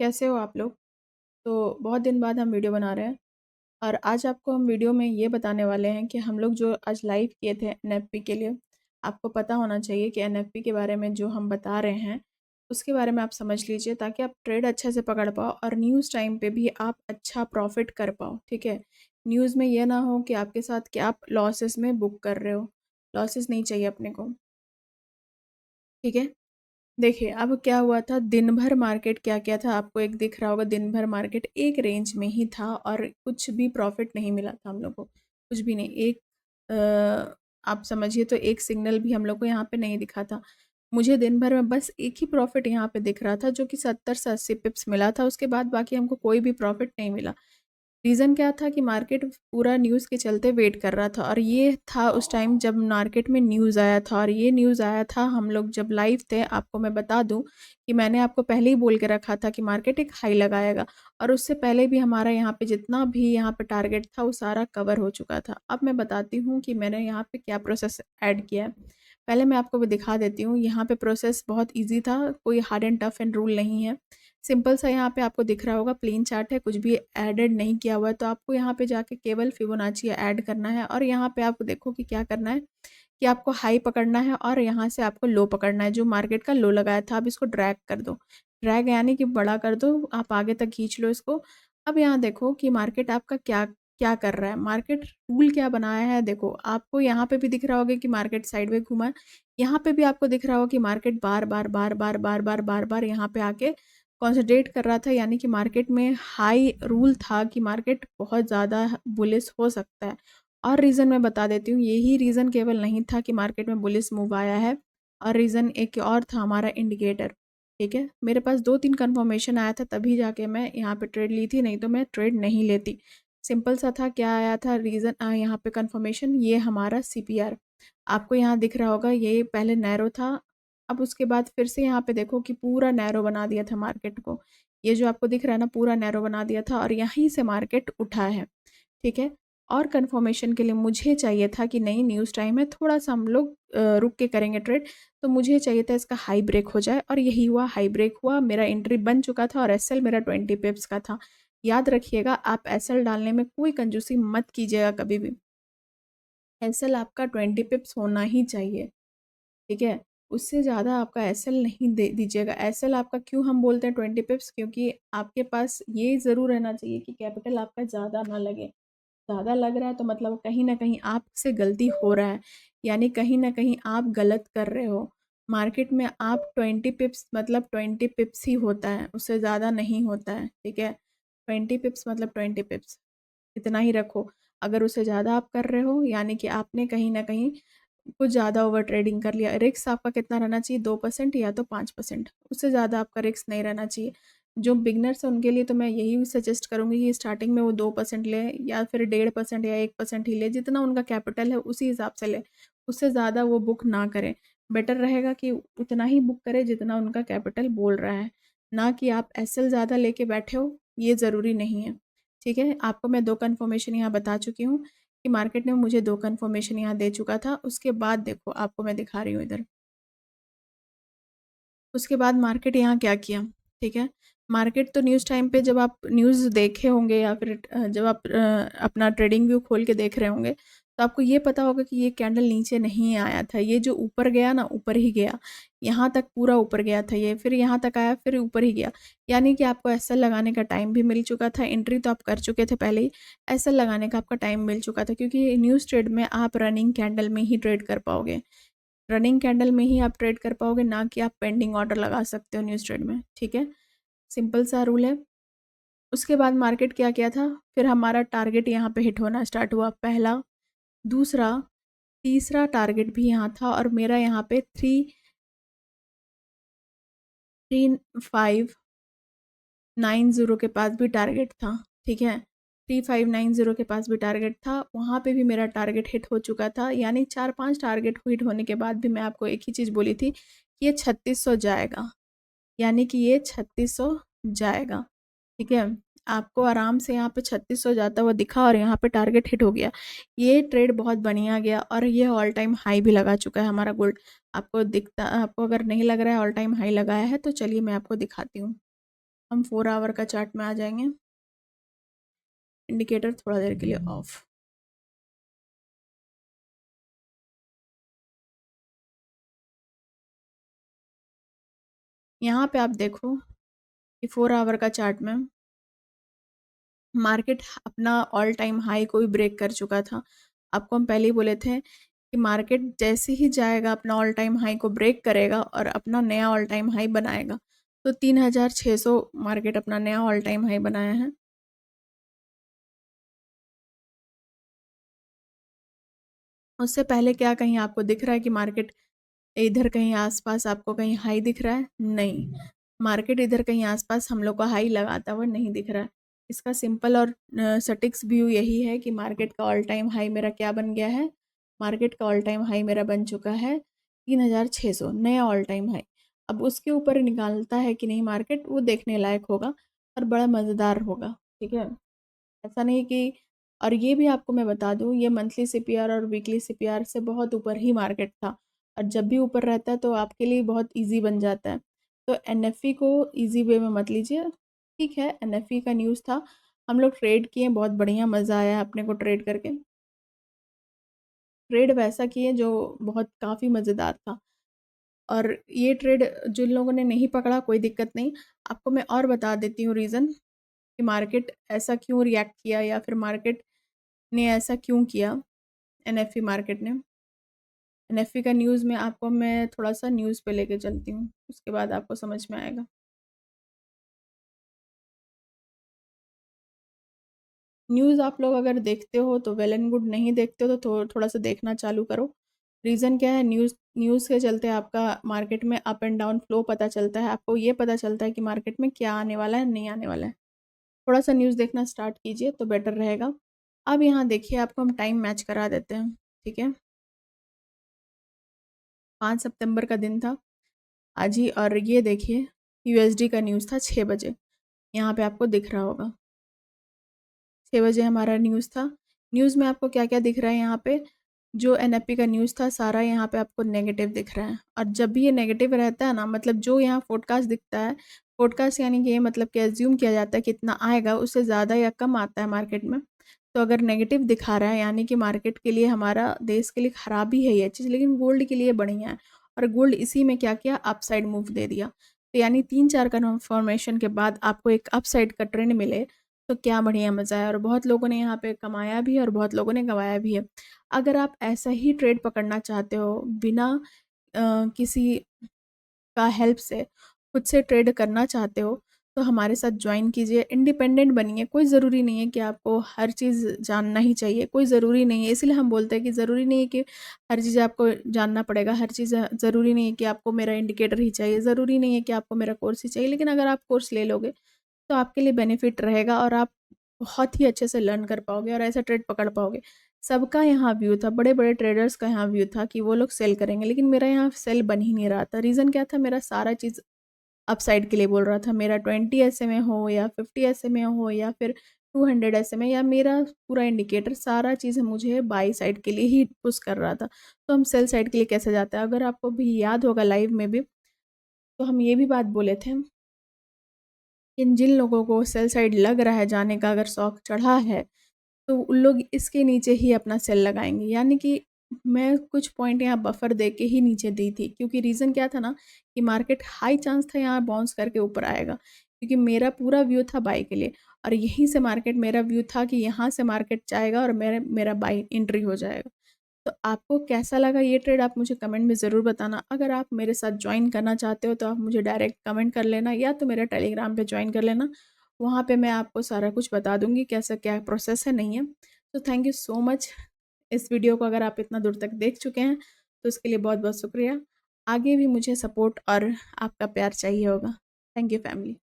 कैसे हो आप लोग? तो बहुत दिन बाद हम वीडियो बना रहे हैं और आज आपको हम वीडियो में ये बताने वाले हैं कि हम लोग जो आज लाइव किए थे एनएफपी के लिए, आपको पता होना चाहिए कि एनएफपी के बारे में जो हम बता रहे हैं, उसके बारे में आप समझ लीजिए ताकि आप ट्रेड अच्छे से पकड़ पाओ और न्यूज़ टाइम पे भी आप अच्छा प्रॉफ़िट कर पाओ, ठीक है? न्यूज़ में ये ना हो कि आपके साथ कि आप लॉसेस में बुक कर रहे हो, लॉसेस नहीं चाहिए अपने को, ठीक है? देखिए, अब क्या हुआ था दिन भर मार्केट क्या-क्या था आपको एक दिख रहा होगा दिन भर मार्केट एक रेंज में ही था और कुछ भी प्रॉफ़िट नहीं मिला था हम लोग को, कुछ भी नहीं। आप समझिए तो एक सिग्नल भी हम लोग को यहाँ पे नहीं दिखा था। मुझे दिन भर में बस एक ही प्रॉफ़िट यहाँ पे दिख रहा था जो कि 70 से 80 पिप्स मिला था, उसके बाद बाकी हमको कोई भी प्रॉफ़िट नहीं मिला। रीज़न क्या था कि मार्केट पूरा न्यूज़ के चलते वेट कर रहा था और ये था उस टाइम जब मार्केट में न्यूज़ आया था और ये न्यूज़ आया था हम लोग जब लाइव थे। आपको मैं बता दूँ कि मैंने आपको पहले ही बोल के रखा था कि मार्केट एक हाई लगाएगा और उससे पहले भी हमारा यहाँ पे जितना भी यहाँ पे टारगेट था वो सारा कवर हो चुका था। अब मैं बताती हूँ कि मैंने यहाँ पे क्या प्रोसेस ऐड किया है। पहले मैं आपको वो दिखा देती हूँ, यहाँ पे प्रोसेस बहुत ईज़ी था, कोई hard and tough and rule नहीं है। सिंपल सा यहाँ पे आपको दिख रहा होगा प्लेन चार्ट है, कुछ भी एडेड नहीं किया हुआ है, तो आपको यहाँ पे जाके केवल फिबोनाची ऐड करना है और यहाँ पे आप देखो कि क्या करना है कि आपको हाई पकड़ना है और यहाँ से आपको लो पकड़ना है, जो मार्केट का लो लगाया था, अब इसको ड्रैग कर दो। ड्रैग यानी कि बड़ा कर दो, आप आगे तक खींच लो इसको। अब यहाँ देखो कि मार्केट आपका क्या क्या कर रहा है, मार्केट रूल क्या बनाया है देखो, आपको यहाँ पे भी दिख रहा होगा कि मार्केट साइडवेज घूमा है, यहाँ पे भी आपको दिख रहा होगा कि मार्केट बार-बार, बार-बार, बार-बार, बार-बार यहाँ पे आके कॉन्संट्रेट कर रहा था, यानी कि मार्केट में हाई रूल था कि मार्केट बहुत ज़्यादा बुलिश हो सकता है। और रीज़न मैं बता देती हूँ, यही रीज़न केवल नहीं था कि मार्केट में बुलिश मूव आया है और रीज़न एक और था हमारा इंडिकेटर, ठीक है? मेरे पास 2-3 कन्फर्मेशन आया था तभी जाके मैं यहाँ पे ट्रेड ली थी, नहीं तो मैं ट्रेड नहीं लेती। सिंपल सा था, क्या आया था रीज़न यहाँ पे कन्फर्मेशन, ये हमारा सीपीआर। आपको यहाँ दिख रहा होगा ये पहले नैरो था, अब उसके बाद फिर से यहाँ पे देखो कि पूरा नैरो बना दिया था मार्केट को। ये जो आपको दिख रहा है ना, पूरा नैरो बना दिया था और यहीं से मार्केट उठा है, ठीक है? और कन्फर्मेशन के लिए मुझे चाहिए था कि नहीं न्यूज़ टाइम है, थोड़ा-सा हम लोग रुक के करेंगे ट्रेड, तो मुझे चाहिए था इसका हाई ब्रेक हो जाए और यही हुआ, हाई ब्रेक हुआ, मेरा एंट्री बन चुका था और एसएल मेरा 20 पिप्स का था। याद रखिएगा आप एसएल डालने में कोई कंजूसी मत कीजिएगा कभी भी। एसएल आपका 20 पिप्स होना ही चाहिए, ठीक है? उससे ज़्यादा आपका एसएल नहीं दे दीजिएगा। एसएल आपका क्यों हम बोलते हैं 20 पिप्स, क्योंकि आपके पास ये ज़रूर रहना चाहिए कि कैपिटल आपका ज़्यादा ना लगे। ज़्यादा लग रहा है तो मतलब कहीं न कहीं आपसे गलती हो रहा है, यानी कहीं न कहीं आप गलत कर रहे हो। मार्केट में आप 20 पिप्स मतलब 20 पिप्स ही होता है, उससे ज़्यादा नहीं होता है, ठीक है? 20 पिप्स मतलब 20 पिप्स, इतना ही रखो। अगर उससे ज़्यादा आप कर रहे हो यानी कि आपने कहीं न कहीं कुछ ज़्यादा ओवर ट्रेडिंग कर लिया। रिस्क आपका कितना रहना चाहिए, 2% या तो 5%, उससे ज़्यादा आपका रिस्क नहीं रहना चाहिए। जो बिगिनर्स हैं उनके लिए तो मैं यही सजेस्ट करूँगी कि स्टार्टिंग में वो 2% लें या फिर 1.5% या 1% ही लें, जितना उनका कैपिटल है उसी हिसाब से लें। उससे ज़्यादा वो बुक ना करें। बेटर रहेगा कि उतना ही बुक करें जितना उनका कैपिटल बोल रहा है, ना कि आप एसएल ज़्यादा लेके बैठे हो, ये ज़रूरी नहीं है। ठीक है? आपको मैं 2 कन्फर्मेशन यहाँ बता चुकी हूँ कि मार्केट ने मुझे 2 कन्फर्मेशन यहाँ दे चुका था। उसके बाद देखो आपको मैं दिखा रही हूँ इधर। उसके बाद मार्केट यहाँ क्या किया, ठीक है? मार्केट तो न्यूज़ टाइम पे जब आप न्यूज़ देखे होंगे या फिर जब आप अपना ट्रेडिंग व्यू खोल के देख रहे होंगे, तो आपको ये पता होगा कि ये कैंडल नीचे नहीं आया था। ये जो ऊपर गया ना, ऊपर ही गया। यहाँ तक पूरा ऊपर गया था ये, फिर यहाँ तक आया, फिर ऊपर ही गया। यानी कि आपको एसएल लगाने का टाइम भी मिल चुका था, एंट्री तो आप कर चुके थे पहले ही। एसएल लगाने का आपका टाइम मिल चुका था क्योंकि न्यूज़ ट्रेड में आप रनिंग कैंडल में ही ट्रेड कर पाओगे। रनिंग कैंडल में ही आप ट्रेड कर पाओगे, ना कि आप पेंडिंग ऑर्डर लगा सकते हो न्यूज़ ट्रेड में, ठीक है? सिंपल सा रूल है। उसके बाद मार्केट क्या किया था, फिर हमारा टारगेट यहाँ पे हिट होना स्टार्ट हुआ, पहला, दूसरा, तीसरा टारगेट भी यहाँ था और मेरा यहाँ पे 3590 के पास भी टारगेट था, ठीक है? 3590 के पास भी टारगेट था, वहाँ पे भी मेरा टारगेट हिट हो चुका था, यानी 4-5 टारगेट हिट होने के बाद भी मैं आपको एक ही चीज़ बोली थी कि ये 3600 जाएगा। यानी कि ये 3600 जाएगा, ठीक है? आपको आराम से यहाँ पे 3600 जाता हुआ दिखा और यहाँ पे टारगेट हिट हो गया। ये ट्रेड बहुत बढ़िया गया और ये ऑल टाइम हाई भी लगा चुका है हमारा गोल्ड। आपको अगर नहीं लग रहा है ऑल टाइम हाई लगाया है तो चलिए मैं आपको दिखाती हूँ। हम 4 आवर का चार्ट में आ जाएंगे। इंडिकेटर थोड़ा देर के लिए ऑफ। यहाँ पे आप देखो कि 4 आवर का चार्ट में मार्केट अपना ऑल टाइम हाई को भी ब्रेक कर चुका था। आपको हम पहले ही बोले थे कि मार्केट जैसे ही जाएगा अपना ऑल टाइम हाई को ब्रेक करेगा और अपना नया ऑल टाइम हाई बनाएगा। तो 3600 मार्केट अपना नया ऑल टाइम हाई बनाया है। उससे पहले क्या कहीं आपको दिख रहा है कि मार्केट इधर कहीं आसपास आपको कहीं हाई दिख रहा है? नहीं, मार्केट इधर कहीं आसपास हम लोग को हाई लगाता हुआ नहीं दिख रहा है। इसका सिंपल और सटिक्स व्यू यही है कि मार्केट का ऑल टाइम हाई मेरा क्या बन गया है? मार्केट का ऑल टाइम हाई मेरा बन चुका है 3600, नया ऑल टाइम हाई। अब उसके ऊपर निकालता है कि नहीं मार्केट, वो देखने लायक होगा और बड़ा मज़ेदार होगा, ठीक है? ऐसा नहीं कि, और ये भी आपको मैं बता दूँ, ये मंथली सीपीआर और वीकली सीपीआर से बहुत ऊपर ही मार्केट था, और जब भी ऊपर रहता है तो आपके लिए बहुत ईज़ी बन जाता है। तो एनएफई को ईज़ी वे में मत लीजिए, ठीक है? एनएफई का न्यूज़ था, हम लोग ट्रेड किए, बहुत बढ़िया मज़ा आया अपने को ट्रेड करके। ट्रेड वैसा किए जो बहुत काफ़ी मज़ेदार था, और ये ट्रेड जिन लोगों ने नहीं पकड़ा कोई दिक्कत नहीं, आपको मैं और बता देती हूँ रीज़न कि मार्केट ऐसा क्यों रिएक्ट किया या फिर मार्केट ने ऐसा क्यों किया, एनएफई मार्केट ने। एनएफई का न्यूज़ में आपको मैं थोड़ा-सा न्यूज़ पे लेके चलती हूँ, उसके बाद आपको समझ में आएगा। न्यूज़ आप लोग अगर देखते हो तो वेल एंड गुड, नहीं देखते हो तो थोड़ा-सा देखना चालू करो। रीज़न क्या है, न्यूज़ न्यूज़ के चलते आपका मार्केट में अप एंड डाउन फ्लो पता चलता है, आपको ये पता चलता है कि मार्केट में क्या आने वाला है, नहीं आने वाला है। थोड़ा-सा न्यूज़ देखना स्टार्ट कीजिए तो बेटर रहेगा। अब यहाँ देखिए आपको हम टाइम मैच करा देते हैं, ठीक है? 5 सितंबर का दिन था आज ही, और ये देखिए यूएसडी का न्यूज़ था 6 बजे, यहाँ पे आपको दिख रहा होगा। 6 बजे हमारा न्यूज़ था। न्यूज़ में आपको क्या-क्या दिख रहा है यहाँ पे? जो एनएफपी का न्यूज़ था सारा यहाँ पे आपको नेगेटिव दिख रहा है, और जब भी ये नेगेटिव रहता है ना, मतलब जो यहाँ फ़ोरकास्ट दिखता है, फ़ोरकास्ट यानी कि ये मतलब कि अज़्यूम किया जाता है कितना आएगा, उससे ज़्यादा या कम आता है मार्केट में। तो अगर नेगेटिव दिखा रहा है यानी कि मार्केट के लिए, हमारा देश के लिए खराब ही है ये चीज़, लेकिन गोल्ड के लिए बढ़िया है, और गोल्ड इसी में क्या किया, अपसाइड मूव दे दिया। तो यानी 3-4 कन्फर्मेशन के बाद आपको एक अपसाइड का ट्रेंड मिले, तो क्या बढ़िया मज़ा है, और बहुत लोगों ने यहाँ पे कमाया भी है और बहुत लोगों ने गँवाया भी है। अगर आप ऐसा ही ट्रेड पकड़ना चाहते हो बिना किसी का हेल्प से खुद से ट्रेड करना चाहते हो, तो हमारे साथ ज्वाइन कीजिए, इंडिपेंडेंट बनिए। कोई ज़रूरी नहीं है कि आपको हर चीज़ जानना ही चाहिए, कोई ज़रूरी नहीं है। इसीलिए हम बोलते हैं कि ज़रूरी नहीं है कि हर चीज़ आपको जानना पड़ेगा, हर चीज़ ज़रूरी नहीं है कि आपको मेरा इंडिकेटर ही चाहिए, ज़रूरी नहीं है कि आपको मेरा कोर्स ही चाहिए। लेकिन अगर आप कोर्स ले लोगे तो आपके लिए बेनिफिट रहेगा, और आप बहुत ही अच्छे से लर्न कर पाओगे और ऐसा ट्रेड पकड़ पाओगे। सबका यहाँ व्यू था, बड़े-बड़े ट्रेडर्स का यहाँ व्यू था कि वो लोग सेल करेंगे, लेकिन मेरा यहाँ सेल बन ही नहीं रहा था। रीज़न क्या था, मेरा सारा चीज़ अपसाइड के लिए बोल रहा था। मेरा 20 एसएमए हो या 50 एसएमए हो या फिर 200 एसएमए, या मेरा पूरा इंडिकेटर सारा चीज़ मुझे बाई साइड के लिए ही पुश कर रहा था। तो हम सेल साइड के लिए कैसे जाते हैं? अगर आपको भी याद होगा लाइव में भी, तो हम ये भी बात बोले थे कि जिन लोगों को सेल साइड लग रहा है जाने का, अगर शौक चढ़ा है, तो उन लोग इसके नीचे ही अपना सेल लगाएँगे। यानी कि मैं कुछ पॉइंट यहाँ बफर दे के ही नीचे दी थी, क्योंकि रीज़न क्या था ना, कि मार्केट हाई चांस था यहाँ बाउंस करके ऊपर आएगा, क्योंकि मेरा पूरा व्यू था बाय के लिए, और यहीं से मार्केट, मेरा व्यू था कि यहाँ से मार्केट जाएगा और मेरा बाय एंट्री हो जाएगा। तो आपको कैसा लगा ये ट्रेड, आप मुझे कमेंट में ज़रूर बताना। अगर आप मेरे साथ जॉइन करना चाहते हो तो आप मुझे डायरेक्ट कमेंट कर लेना, या तो मेरा टेलीग्राम पे जॉइन कर लेना। वहाँ पे मैं आपको सारा कुछ बता दूँगी कैसा क्या प्रोसेस है, नहीं है। तो थैंक यू सो मच। इस वीडियो को अगर आप इतना दूर तक देख चुके हैं तो उसके लिए बहुत-बहुत शुक्रिया। आगे भी मुझे सपोर्ट और आपका प्यार चाहिए होगा। Thank you family.